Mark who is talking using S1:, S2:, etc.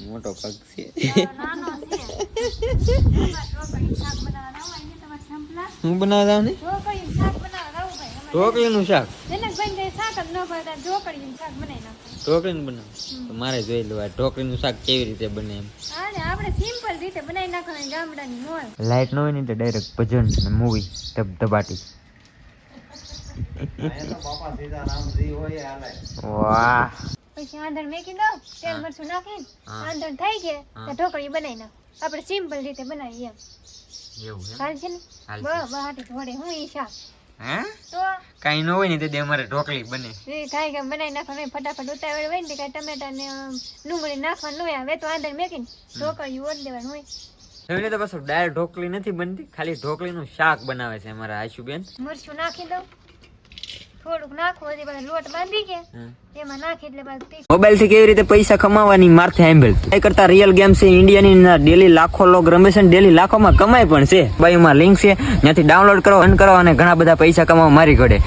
S1: મોટો પગ છે. હું બનાવવા જાવ ને ઢોકળીનું શાક. ઢોકળીનું બનાવ તો મારે જોઈ લો આ ઢોકળીનું શાક કેવી રીતે બને એમ. લાઈટ ન હોય ને તો ડાયરેક્ટ ભજન ને મૂવી ધબધબાટી. વાહ
S2: પછી આંધણ મેકી દો તેલ મરચું નાખીને આંધણ થઈ ગયા તો ઢોકળી બનાવી નાખ. આપણે સિમ્પલ રીતે બનાવીએ એમ.
S1: એવું
S2: હાલ છે ને બહાટી થોડે હું ઈ શાક
S1: હે
S2: તો
S1: કઈ ન હોય ને તે અમારે ઢોકળી બને.
S2: એ થાય કે બનાવી નાખવાનું ફટાફટ ઉતાવળ હોય ને કઈ ટમેટા ને ડુંગળી નાખવાનું હોય. હવે તો આંધણ મેકીને ઢોકળી ઓર દેવાનું હોય.
S1: એટલે તો બસ ડાયરેક્ટ ઢોકળી નથી બનતી, ખાલી ઢોકળીનું શાક બનાવે છે અમારા આશુબેન.
S2: મરચું નાખી દઉં થોડુંક નાખવું હજી પાછું લોટ બાંધી કે એમાં નાખી એટલે પાછું
S1: મોબાઈલ થી કેવી રીતે પૈસા કમાવાની મારથી સાંભળ. એ કરતા રિયલ ગેમ છે ઇન્ડિયાની. ડેલી લાખો લોગ રમે છે, ડેલી લાખોમાં કમાય પણ છે. બાઈમાં લિંક છે, ત્યાંથી ડાઉનલોડ કરો, અન કરો અને ઘણા બધા પૈસા કમાવા મારી ઘડે.